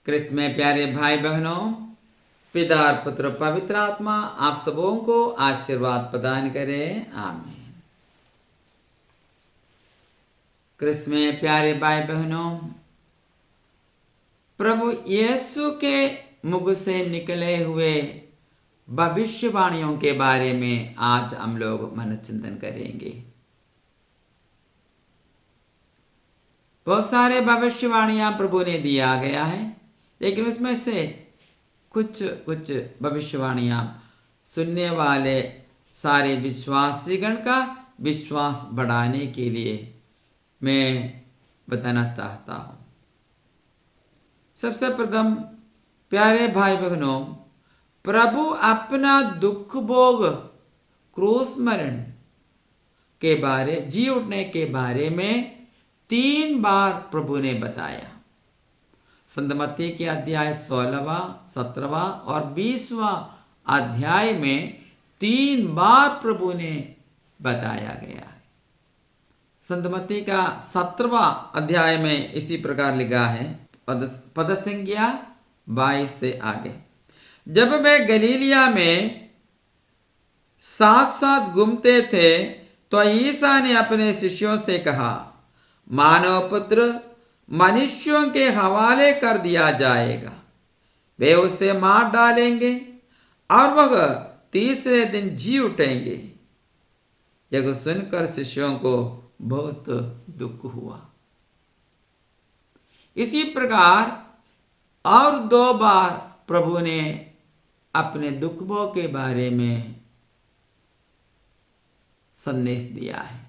क्रिस्त में प्यारे भाई बहनों, पिता और पुत्र पवित्र आत्मा आप सबों को आशीर्वाद प्रदान करे। आमीन। क्रिस्त में प्यारे भाई बहनों, प्रभु यीशु के मुख से निकले हुए भविष्यवाणियों के बारे में आज हम लोग मन चिंतन करेंगे। बहुत सारे भविष्यवाणियां प्रभु ने दिया गया है, लेकिन उसमें से कुछ कुछ भविष्यवाणियां सुनने वाले सारे विश्वासीगण का विश्वास बढ़ाने के लिए मैं बताना चाहता हूं। सबसे प्रथम प्यारे भाई बहनों, प्रभु अपना दुख भोग क्रूस मरण के बारे जी उठने के बारे में 3 बार प्रभु ने बताया। संत मत्ती के अध्याय 16वां, 17वां और 20वां अध्याय में 3 बार प्रभु ने बताया गया है। संत मत्ती का 17वां अध्याय में इसी प्रकार लिखा है, पद संख्या 22 से आगे। जब वे गलीलिया में साथ साथ घूमते थे तो ईसा ने अपने शिष्यों से कहा, मानव पुत्र मनुष्यों के हवाले कर दिया जाएगा, वे उसे मार डालेंगे और वह तीसरे दिन जी उठेंगे। यह सुनकर शिष्यों को बहुत दुख हुआ। इसी प्रकार और 2 बार प्रभु ने अपने दुख भोग के बारे में संदेश दिया है।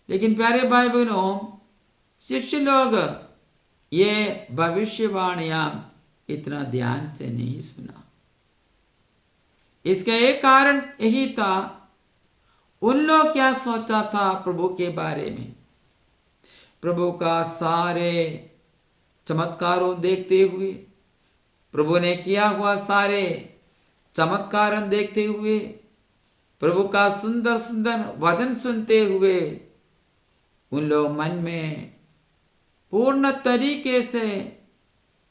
लेकिन प्यारे भाई बहनों, शिष्य लोग ये भविष्यवाणियां इतना ध्यान से नहीं सुना। इसका एक कारण यही था, उन लोग क्या सोचा था प्रभु के बारे में। प्रभु का सारे चमत्कारों देखते हुए, प्रभु ने किया हुआ सारे चमत्कार देखते हुए, प्रभु का सुंदर सुंदर वचन सुनते हुए उन लोग मन में पूर्ण तरीके से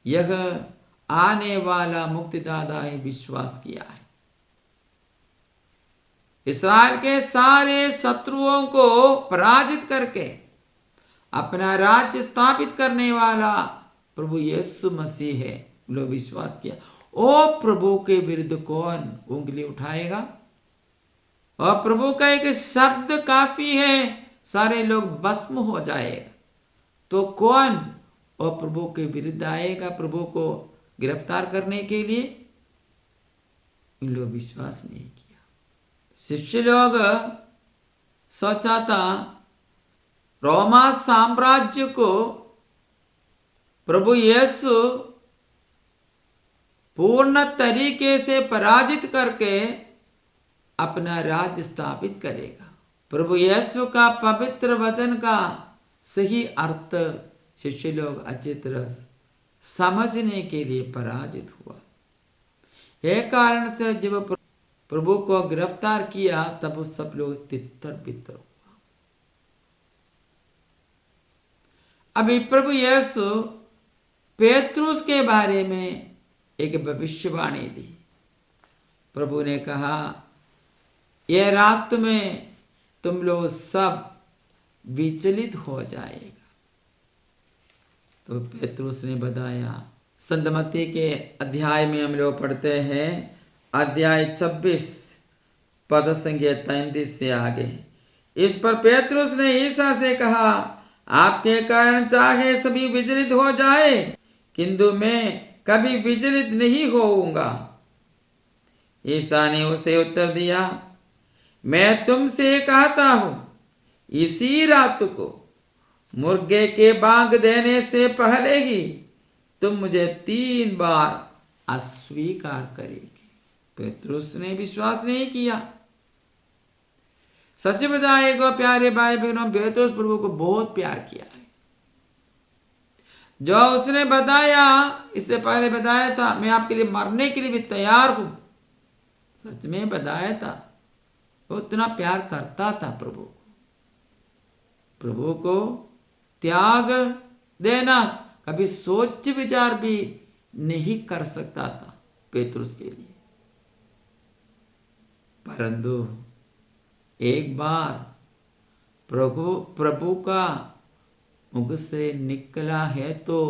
यह आने वाला मुक्तिदाता है विश्वास किया है। इस्राएल के सारे शत्रुओं को पराजित करके अपना राज्य स्थापित करने वाला प्रभु यीशु मसीह है, लोग विश्वास किया। ओ प्रभु के विरुद्ध कौन उंगली उठाएगा? और प्रभु का एक शब्द काफी है, सारे लोग भस्म हो जाएगा। तो कौन और प्रभु के विरुद्ध आएगा प्रभु को गिरफ्तार करने के लिए? इन लोग विश्वास नहीं किया। शिष्य लोग सोचा था रोमा साम्राज्य को प्रभु यीशु पूर्ण तरीके से पराजित करके अपना राज्य स्थापित करेगा। प्रभु यीशु का पवित्र वचन का सही अर्थ शिष्य लोग अच्छी तरह समझने के लिए पराजित हुआ। एक कारण से जब प्रभु को गिरफ्तार किया तब सब लोग तितर बितर हुआ। अभी प्रभु यीशु पेतरुस के बारे में एक भविष्यवाणी दी। प्रभु ने कहा, यह रात में तुम लोग सब विचलित हो जाएगा। तो पेतरुस ने बताया, संत मत्ती के अध्याय में हम लोग पढ़ते हैं, अध्याय 26 पद संख्या 33 से आगे। इस पर पेतरुस ने ईसा से कहा, आपके कारण चाहे सभी विचलित हो जाए, किंतु मैं कभी विचलित नहीं होऊंगा। ईसा ने उसे उत्तर दिया, मैं तुमसे कहता हूं, इसी रात को मुर्गे के बांग देने से पहले ही तुम मुझे 3 बार अस्वीकार करेगी। पेतरुस ने विश्वास नहीं किया। सच बताएगा प्यारे भाई बहनों, पेतरुस प्रभु को बहुत प्यार किया है। जो उसने बताया, इससे पहले बताया था, मैं आपके लिए मरने के लिए भी तैयार हूं। सच में बताया था, वो इतना प्यार करता था प्रभु को। प्रभु को त्याग देना कभी सोच विचार भी नहीं कर सकता था पेतरुस के लिए, परंतु एक बार प्रभु प्रभु का मुख से निकला है तो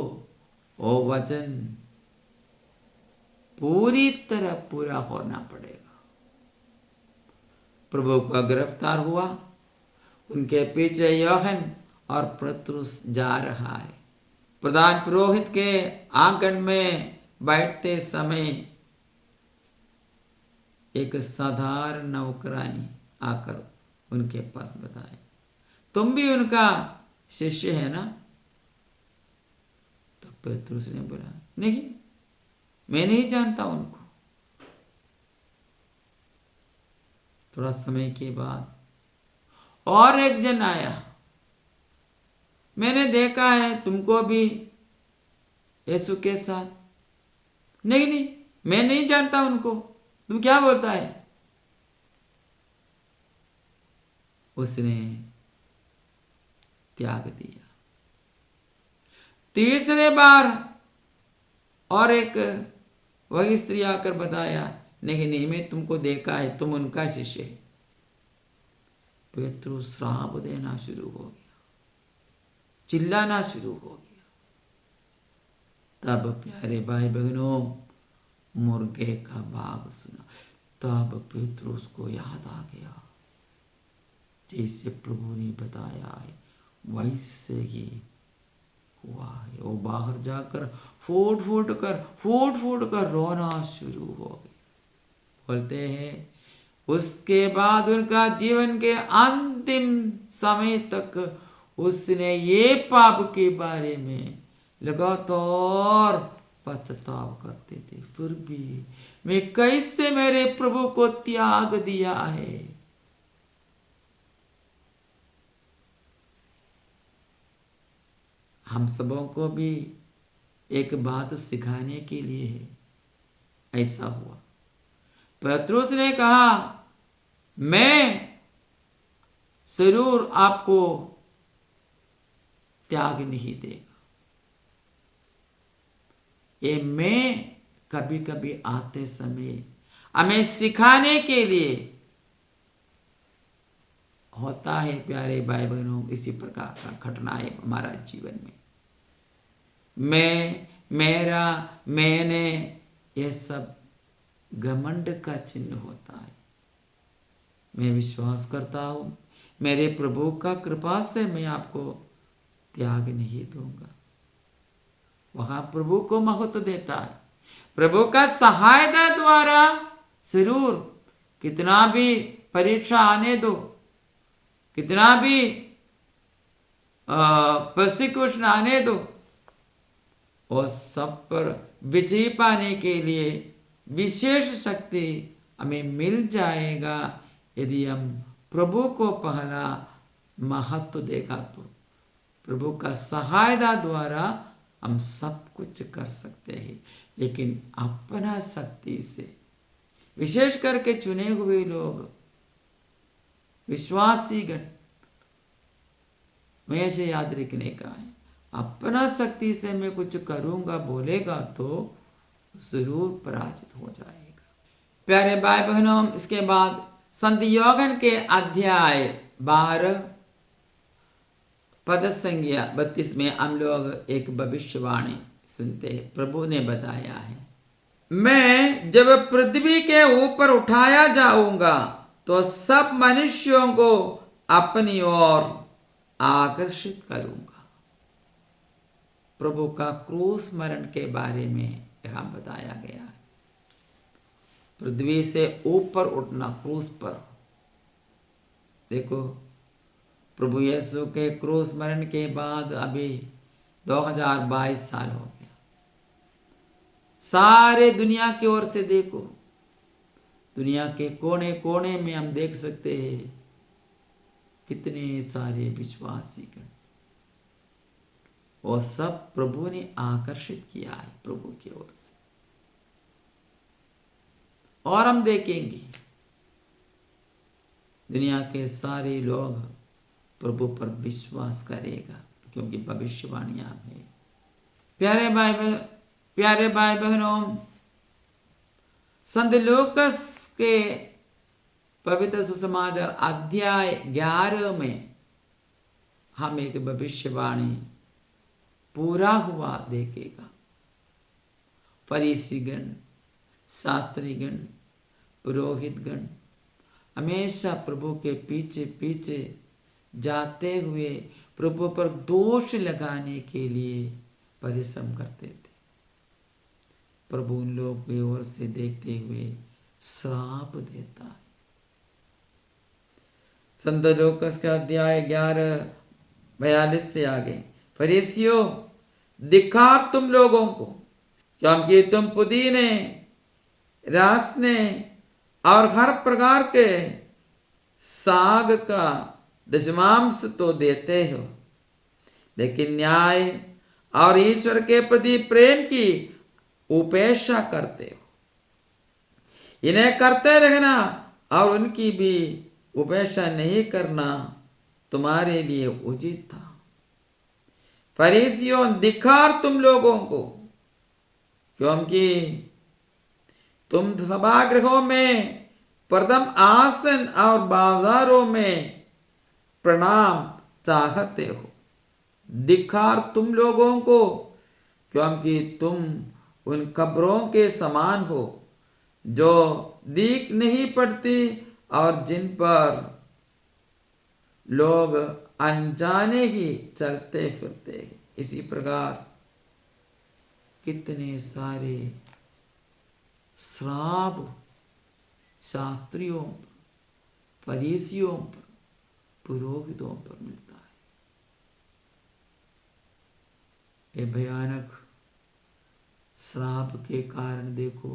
वो वचन पूरी तरह पूरा होना पड़ेगा। प्रभु का गिरफ्तार हुआ, उनके पीछे यूहन्ना और पतरस जा रहा है। प्रधान पुरोहित के आंगन में बैठते समय एक साधारण नौकरानी आकर उनके पास बताए, तुम भी उनका शिष्य है ना? तो पतरस ने बोला, नहीं, मैं नहीं जानता उनको। थोड़ा समय के बाद और एक जन आया, मैंने देखा है तुमको भी यीशु के साथ। नहीं नहीं, मैं नहीं जानता उनको, तुम क्या बोलता है? उसने त्याग दिया। तीसरे बार और एक वही स्त्री आकर बताया, नहीं नहीं, मैं तुमको देखा है, तुम उनका शिष्य है। पेतरुस श्राप देना शुरू हो गया, चिल्लाना शुरू हो गया। तब प्यारे भाई बहनों, मुर्गे का भाग सुना। तब पेतरुस को याद आ गया, जैसे प्रभु ने बताया है वैसे ही हुआ है। वो बाहर जाकर फूट फूट कर रोना शुरू हो गया। बोलते हैं उसके बाद उनका जीवन के अंतिम समय तक उसने ये पाप के बारे में लगातार पश्चाताप करते थे, फिर भी मैं कैसे मेरे प्रभु को त्याग दिया है। हम सबों को भी एक बात सिखाने के लिए है। ऐसा हुआ, पतरस ने कहा, मैं जरूर आपको त्याग नहीं देगा। ये मैं कभी कभी आते समय हमें सिखाने के लिए होता है। प्यारे भाई बहनों, इसी प्रकार का घटना है हमारा जीवन में। मैं, मेरा, मैंने, यह सब घमंड का चिन्ह होता है। मैं विश्वास करता हूं मेरे प्रभु का कृपा से मैं आपको त्याग नहीं दूंगा। वहां प्रभु को महत्व देता है। प्रभु का सहायता द्वारा जरूर, कितना भी परीक्षा आने दो, कितना भी प्रोसिक्यूशन आने दो, और सब पर विजय पाने के लिए विशेष शक्ति हमें मिल जाएगा यदि हम प्रभु को पहला महत्व देगा। तो प्रभु का सहायता द्वारा हम सब कुछ कर सकते हैं, लेकिन अपना शक्ति से, विशेष करके चुने हुए लोग, विश्वासीगण, मैं ऐसे याद रखने का है, अपना शक्ति से मैं कुछ करूंगा बोलेगा तो जरूर पराजित हो जाएगा। प्यारे भाई बहनों, इसके बाद संत यूहन्ना के अध्याय 12 पद संज्ञा 32 में हम लोग एक भविष्यवाणी सुनते हैं। प्रभु ने बताया है, मैं जब पृथ्वी के ऊपर उठाया जाऊंगा तो सब मनुष्यों को अपनी ओर आकर्षित करूंगा। प्रभु का क्रूस मरण के बारे में यहां बताया गया है। पृथ्वी से ऊपर उठना क्रूस पर। देखो, प्रभु यीशु के क्रूस मरण के बाद अभी 2022 साल हो गया। सारे दुनिया की ओर से देखो, दुनिया के कोने कोने में हम देख सकते हैं कितने सारे विश्वासी गण, और सब प्रभु ने आकर्षित किया है प्रभु की ओर से। और हम देखेंगे दुनिया के सारे लोग प्रभु पर विश्वास करेगा, क्योंकि भविष्यवाणियां हैं। प्यारे भाई, प्यारे भाई बहनों, संत लूकस के पवित्र सुसमाचार अध्याय 11 में हम एक भविष्यवाणी पूरा हुआ देखेगा। फरीसीगण, शास्त्रीगण, पुरोहितगण हमेशा प्रभु के पीछे पीछे जाते हुए प्रभु पर दोष लगाने के लिए परिश्रम करते थे। प्रभु उन लोगों की ओर से देखते हुए श्राप देता है। संत लूकस का अध्याय 11:42 से आगे, फरीसियों धिक्कार तुम लोगों को, क्योंकि तुम पुदीने, रासने और हर प्रकार के साग का दशमांश तो देते हो, लेकिन न्याय और ईश्वर के प्रति प्रेम की उपेक्षा करते हो। इन्हें करते रहना और उनकी भी उपेक्षा नहीं करना तुम्हारे लिए उचित था। फरीसियों धिक्कार तुम लोगों को, क्योंकि तुम सभागृहों में प्रथम आसन और बाजारों में प्रणाम चाहते हो। धिक्कार तुम लोगों को, क्योंकि तुम उन कब्रों के समान हो जो दीख नहीं पड़ती और जिन पर लोग अनजाने ही चलते फिरते हैं। इसी प्रकार कितने सारे श्राप शास्त्रियों पर, फरीसियों पर, पुरोहितों पर मिलता है। ये भयानक श्राप के कारण देखो,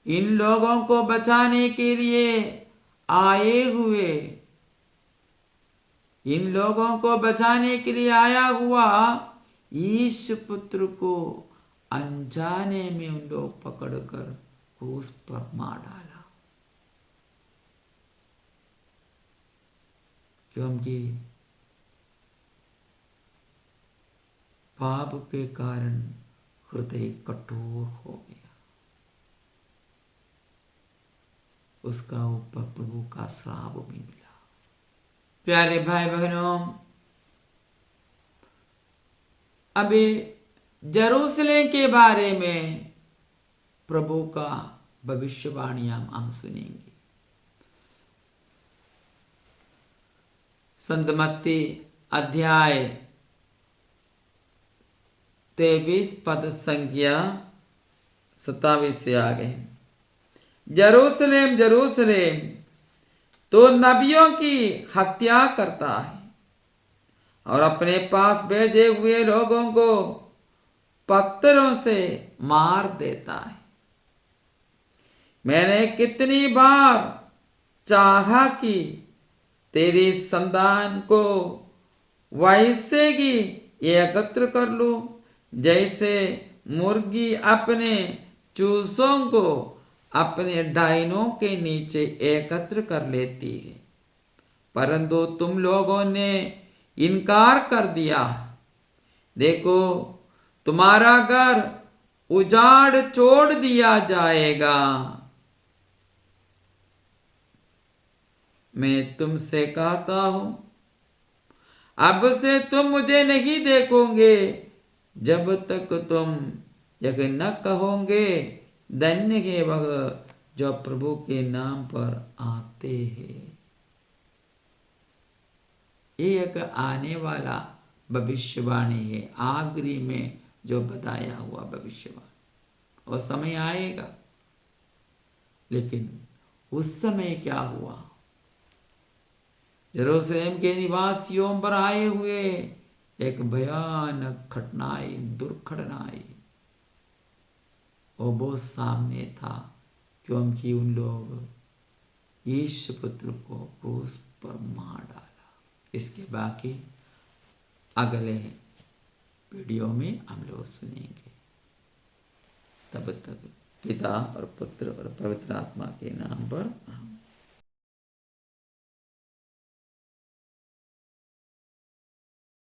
इन लोगों को बचाने के लिए आए हुए, इन लोगों को बचाने के लिए आया हुआ ईश पुत्र को अनजाने में उन लोग पकड़कर क्रूस पर मार डाला, क्योंकि पाप के कारण हृदय कठोर हो गया। उसका ऊपर प्रभु का श्राप भी मिला। प्यारे भाई बहनों, अभी जेरूसलेम के बारे में प्रभु का भविष्यवाणियां हम सुनेंगे। संत मत्ती अध्याय 23 पद संख्या 27 से आगे, जेरूसलेम जेरूसलेम तो नबियों की हत्या करता है और अपने पास भेजे हुए लोगों को पत्थरों से मार देता है। मैंने कितनी बार चाहा कि तेरी संतान को वैसे ही एकत्र कर लूं, जैसे मुर्गी अपने चूसों को अपने डाइनों के नीचे एकत्र कर लेती है, परंतु तुम लोगों ने इनकार कर दिया। देखो, तुम्हारा घर उजाड़ छोड़ दिया जाएगा। मैं तुमसे कहता हूं, अब से तुम मुझे नहीं देखोगे जब तक तुम यह न कहोगे, धन्य है वह जो प्रभु के नाम पर आते हैं। ये एक आने वाला भविष्यवाणी है, आखिरी में जो बताया हुआ भविष्यवाणी। और समय आएगा, लेकिन उस समय क्या हुआ? यरूशलेम के निवासियों पर आए हुए एक भयानक घटनाएं, दुर्घटनाएं, वो बहुत सामने था, क्योंकि उन लोग यीशु पुत्र को क्रूस पर मार डाला। इसके बाकी अगले वीडियो में हम लोग सुनेंगे। तब तक पिता और पुत्र और पवित्र आत्मा के नाम पर